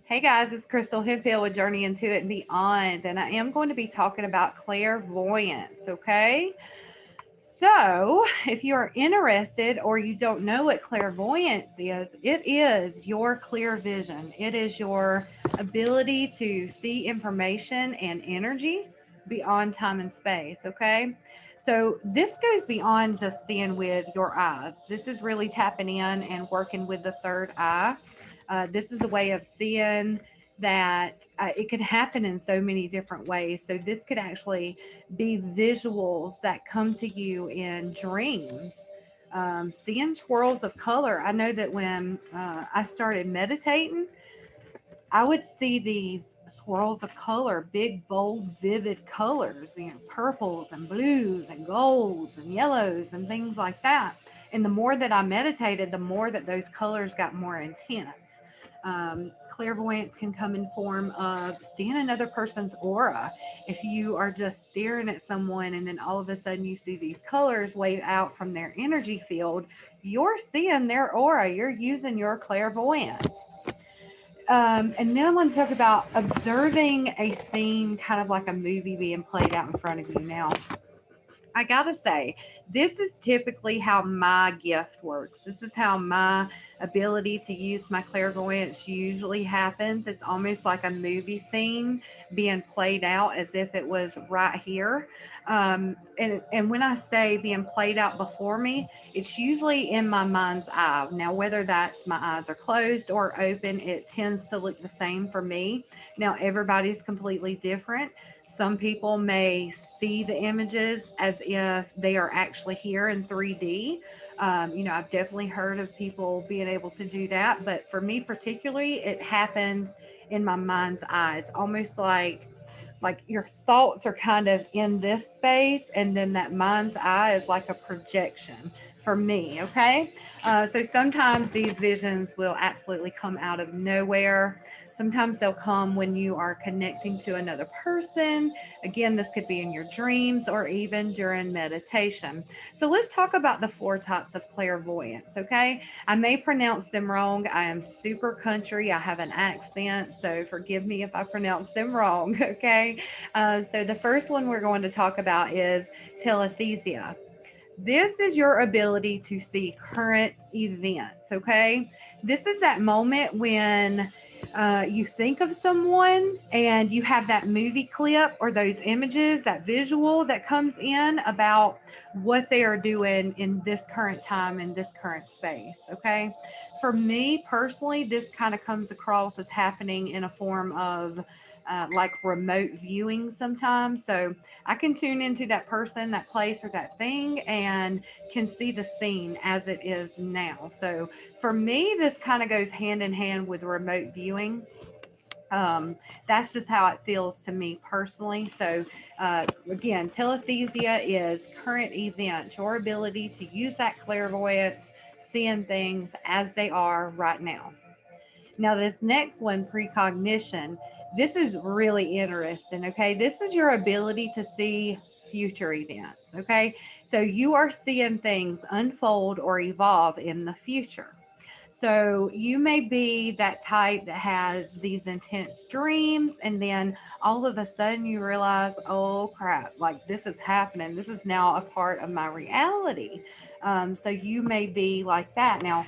Hey guys, it's Crystal Hemphill with Journey into It and Beyond, and I am going to be talking about clairvoyance, okay? So, if you're interested or you don't know what clairvoyance is, it is your clear vision. It is your ability to see information and energy beyond time and space, okay? So, this goes beyond just seeing with your eyes. This is really tapping in and working with the third eye. This is a way of seeing that it can happen in so many different ways. So, this could actually be visuals that come to you in dreams. Seeing swirls of color. I know that when I started meditating, I would see these swirls of color, big, bold, vivid colors, purples and blues and golds and yellows and things like that. And the more that I meditated, the more that those colors got more intense. Clairvoyance can come in form of seeing another person's aura. If you are just staring at someone and then all of a sudden you see these colors wave out from their energy field, you're seeing their aura. You're using your clairvoyance. And then I want to talk about observing a scene, kind of like a movie being played out in front of you. Now, I gotta say, this is typically how my gift works. This is how my ability to use my clairvoyance usually happens. It's almost like a movie scene being played out as if it was right here. And when I say being played out before me, it's usually in my mind's eye. Now, whether that's my eyes are closed or open, it tends to look the same for me. Now, everybody's completely different. Some people may see the images as if they are actually here in 3D. I've definitely heard of people being able to do that, but for me particularly, it happens in my mind's eye. It's almost like your thoughts are kind of in this space, and then that mind's eye is like a projection for me. Okay, so sometimes these visions will absolutely come out of nowhere. Sometimes they'll come when you are connecting to another person. Again, this could be in your dreams or even during meditation. So let's talk about the four types of clairvoyance, okay? I may pronounce them wrong. I am super country. I have an accent, so forgive me if I pronounce them wrong, okay? So the first one we're going to talk about is telethesia. This is your ability to see current events, okay? This is that moment when you think of someone and you have that movie clip or those images, that visual that comes in about what they are doing in this current time, in this current space, okay? For me personally, this kind of comes across as happening in a form of like remote viewing sometimes. So I can tune into that person, that place, or that thing and can see the scene as it is now. So for me, this kind of goes hand in hand with remote viewing. That's just how it feels to me personally. So, again, telethesia is current events, your ability to use that clairvoyance, seeing things as they are right now. Now, this next one, precognition, this is really interesting. Okay. This is your ability to see future events. Okay. So you are seeing things unfold or evolve in the future. So you may be that type that has these intense dreams, and then all of a sudden you realize, oh crap, like this is happening. This is now a part of my reality. So you may be like that. Now,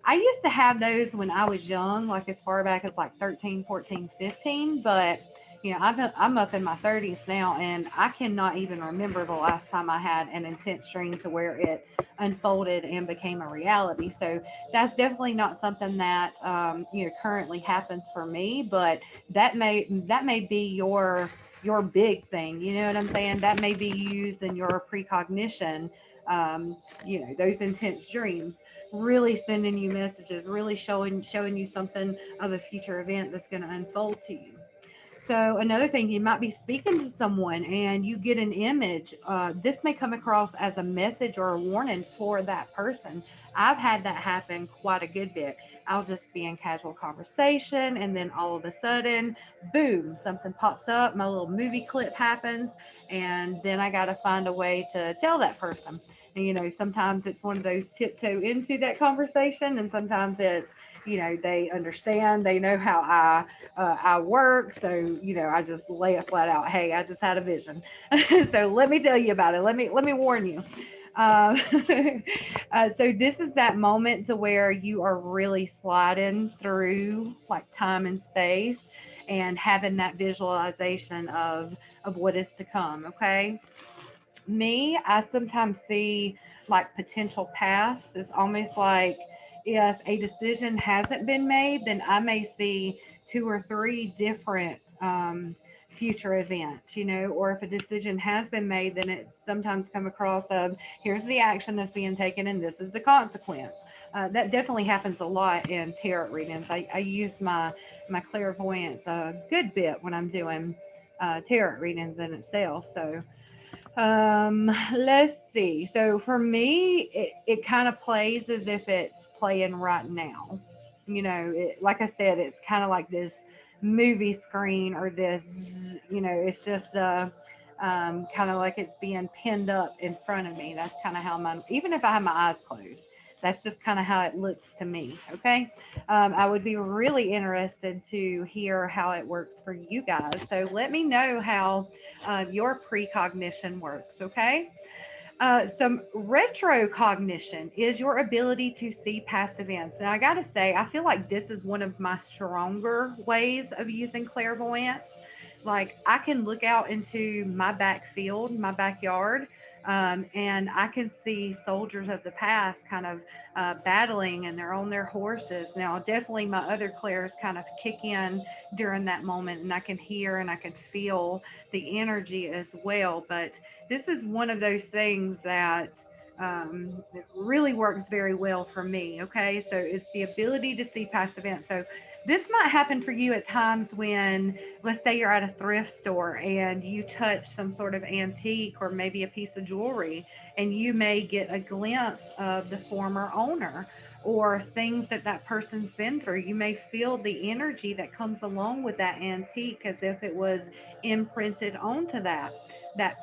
I used to have those when I was young, like as far back as like 13, 14, 15. But, I'm up in my 30s now, and I cannot even remember the last time I had an intense dream to where it unfolded and became a reality. So that's definitely not something that, currently happens for me, but that may be your big thing. You know what I'm saying? That may be used in your precognition, those intense dreams really sending you messages, really showing you something of a future event that's going to unfold to you. So another thing, you might be speaking to someone and you get an image. This may come across as a message or a warning for that person. I've had that happen quite a good bit. I'll just be in casual conversation, and then all of a sudden, boom, something pops up. My little movie clip happens, and then I got to find a way to tell that person. And sometimes it's one of those tiptoe into that conversation, and sometimes they understand, they know how I work. So, I just lay it flat out. Hey, I just had a vision. So let me tell you about it. Let me warn you. Um, so this is that moment to where you are really sliding through like time and space and having that visualization of what is to come. Okay, I sometimes see like potential paths. It's almost like if a decision hasn't been made, then I may see two or three different future events, or if a decision has been made, then it sometimes come across of here's the action that's being taken and this is the consequence. That definitely happens a lot in tarot readings. I use my clairvoyance a good bit when I'm doing tarot readings in itself. So let's see. So for me, it kind of plays as if it's playing right now. Like I said, it's kind of like this movie screen or this, it's just kind of like it's being pinned up in front of me. That's kind of how even if I have my eyes closed, that's just kind of how it looks to me. Okay. I would be really interested to hear how it works for you guys. So let me know how your precognition works, okay? Some retrocognition is your ability to see past events. Now, I got to say, I feel like this is one of my stronger ways of using clairvoyance. Like, I can look out into my backfield, my backyard, and I can see soldiers of the past kind of battling and they're on their horses. Now, definitely my other clairs kind of kick in during that moment, and I can hear and I can feel the energy as well. But this is one of those things that it really works very well for me. Okay, so it's the ability to see past events. So this might happen for you at times when, let's say, you're at a thrift store and you touch some sort of antique or maybe a piece of jewelry, and you may get a glimpse of the former owner or things that that person's been through. You may feel the energy that comes along with that antique as if it was imprinted onto that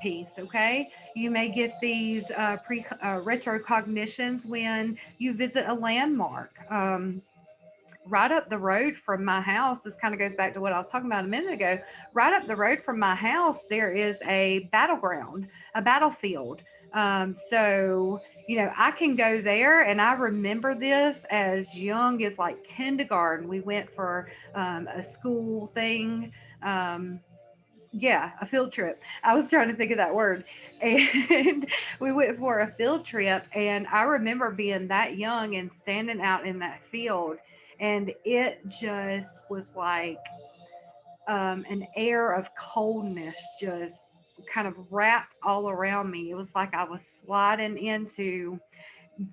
piece. Okay, you may get these retrocognitions when you visit a landmark. Right up the road from my house, this kind of goes back to what I was talking about a minute ago. Right up the road from my house, there is a battleground, a battlefield. So, I can go there, and I remember this as young as like kindergarten. We went for a school thing. Um, yeah, a field trip. I was trying to think of that word. And we went for a field trip, and I remember being that young and standing out in that field, and it just was like an air of coldness just kind of wrapped all around me. It was like I was sliding into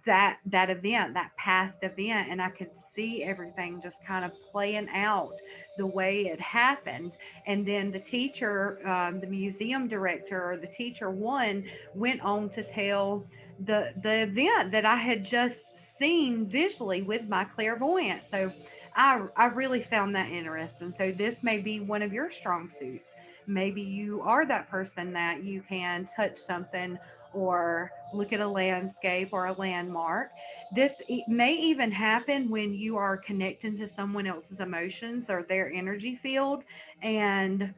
that event, that past event, and I could see everything just kind of playing out the way it happened. And then the teacher, the museum director, or the teacher one, went on to tell the event that I had just seen visually with my clairvoyance. So I really found that interesting. So this may be one of your strong suits. Maybe you are that person that you can touch something or look at a landscape or a landmark. This may even happen when you are connecting to someone else's emotions or their energy field, and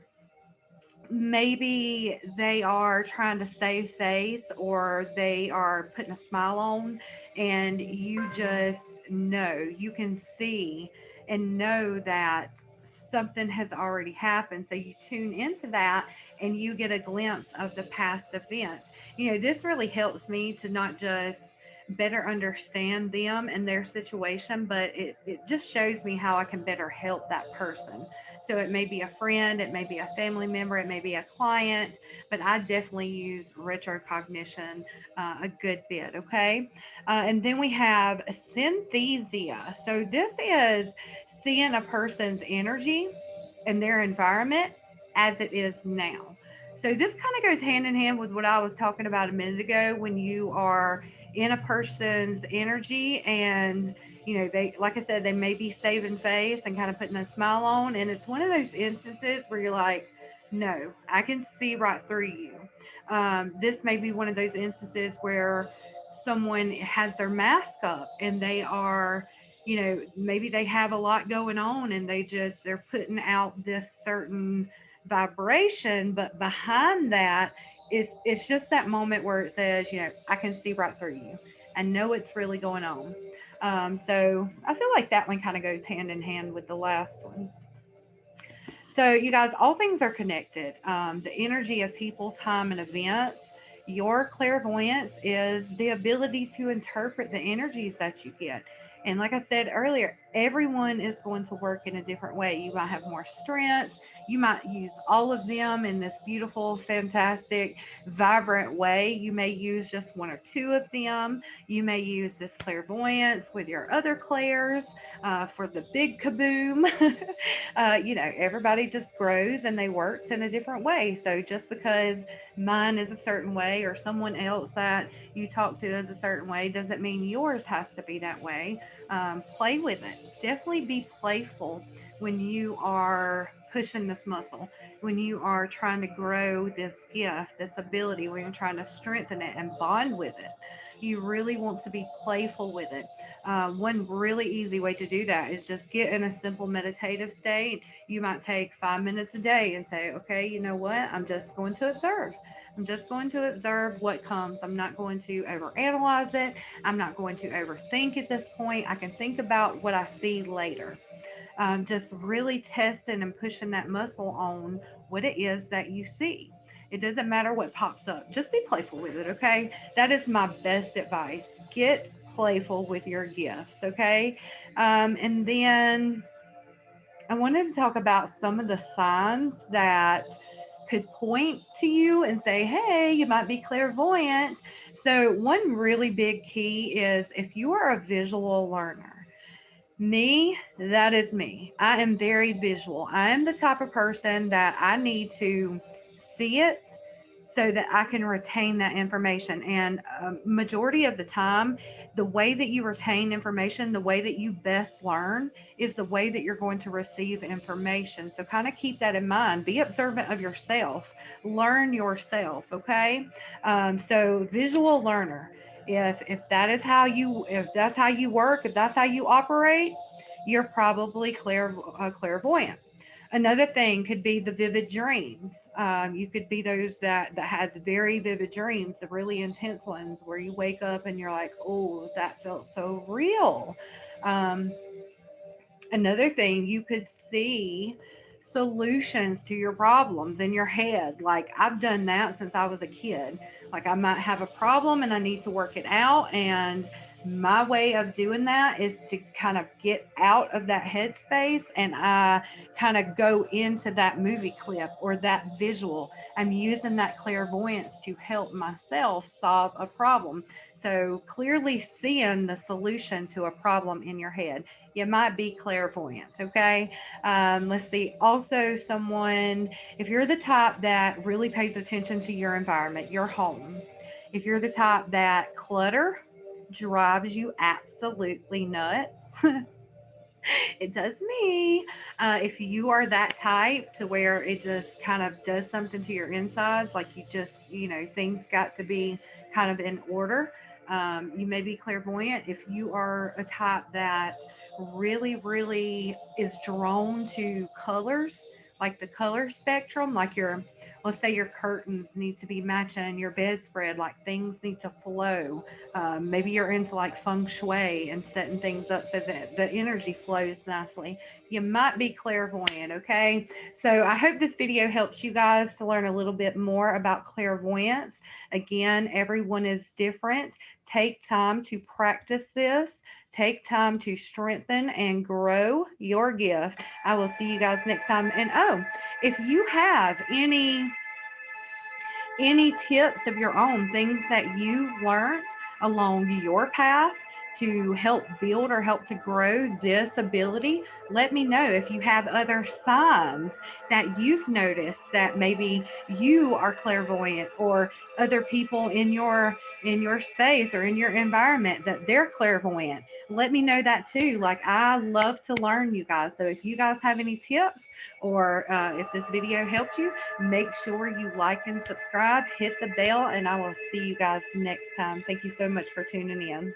maybe they are trying to save face or they are putting a smile on, and you just know, you can see and know that something has already happened. So you tune into that and you get a glimpse of the past events. This really helps me to not just better understand them and their situation, but it just shows me how I can better help that person. So it may be a friend, it may be a family member, it may be a client, but I definitely use retrocognition a good bit. Okay. And then we have synthesia. So this is seeing a person's energy and their environment as it is now. So this kind of goes hand in hand with what I was talking about a minute ago when you are in a person's energy and they, like I said, they may be saving face and kind of putting a smile on, and it's one of those instances where you're like, no, I can see right through you. This may be one of those instances where someone has their mask up and they are you know, maybe they have a lot going on and they're putting out this certain vibration, but behind that, it's just that moment where it says, you know, I can see right through you. I know what's really going on. So I feel like that one kind of goes hand in hand with the last one. So, you guys, all things are connected. The energy of people, time, and events. Your clairvoyance is the ability to interpret the energies that you get. And like I said earlier, everyone is going to work in a different way. You might have more strengths. You might use all of them in this beautiful, fantastic, vibrant way. You may use just one or two of them. You may use this clairvoyance with your other clairs for the big kaboom. You know, everybody just grows and they works in a different way. So just because mine is a certain way or someone else that you talk to is a certain way doesn't mean yours has to be that way. Play with it. Definitely be playful when you are pushing this muscle, when you are trying to grow this gift, this ability, when you're trying to strengthen it and bond with it. You really want to be playful with it. One really easy way to do that is just get in a simple meditative state. You might take 5 minutes a day and say, okay, you know what? I'm just going to observe. I'm just going to observe what comes. I'm not going to overanalyze it. I'm not going to overthink at this point. I can think about what I see later. Just really testing and pushing that muscle on what it is that you see. It doesn't matter what pops up. Just be playful with it, okay? That is my best advice. Get playful with your gifts, okay? And then I wanted to talk about some of the signs that could point to you and say, hey, you might be clairvoyant. So, one really big key is if you are a visual learner. Me, that is me. I am very visual. I am the type of person that I need to see it so that I can retain that information. And majority of the time, the way that you retain information, the way that you best learn is the way that you're going to receive information. So kind of keep that in mind. Be observant of yourself. Learn yourself. Okay. So visual learner. If that is how you if that's how you work, if that's how you operate, you're probably clairvoyant. Another thing could be the vivid dreams. You could be those that has very vivid dreams, the really intense ones where you wake up and you're like, oh, that felt so real. Um, Another thing, you could see solutions to your problems in your head. Like I've done that since I was a kid. Like I might have a problem and I need to work it out, and my way of doing that is to kind of get out of that headspace and I kind of go into that movie clip or that visual. I'm using that clairvoyance to help myself solve a problem. So clearly seeing the solution to a problem in your head, you might be clairvoyant. Okay. Let's see. Also, someone, if you're the type that really pays attention to your environment, your home, if you're the type that clutter drives you absolutely nuts, it does me. If you are that type to where it just kind of does something to your insides, like you just, you know, things got to be kind of in order. You may be clairvoyant. If you are a type that really is drawn to colors, like the color spectrum, like your, let's say your curtains need to be matching your bedspread, like things need to flow. Maybe you're into like feng shui and setting things up so that the energy flows nicely. You might be clairvoyant, okay? So I hope this video helps you guys to learn a little bit more about clairvoyance. Again, everyone is different. Take time to practice this. Take time to strengthen and grow your gift. I will see you guys next time. And oh, if you have any tips of your own, things that you've learned along your path to help build or help to grow this ability, let me know. If you have other signs that you've noticed that maybe you are clairvoyant, or other people in your space or in your environment that they're clairvoyant, let me know that too. Like I love to learn, you guys. So if you guys have any tips, or if this video helped you, make sure you like and subscribe, hit the bell, and I will see you guys next time. Thank you so much for tuning in.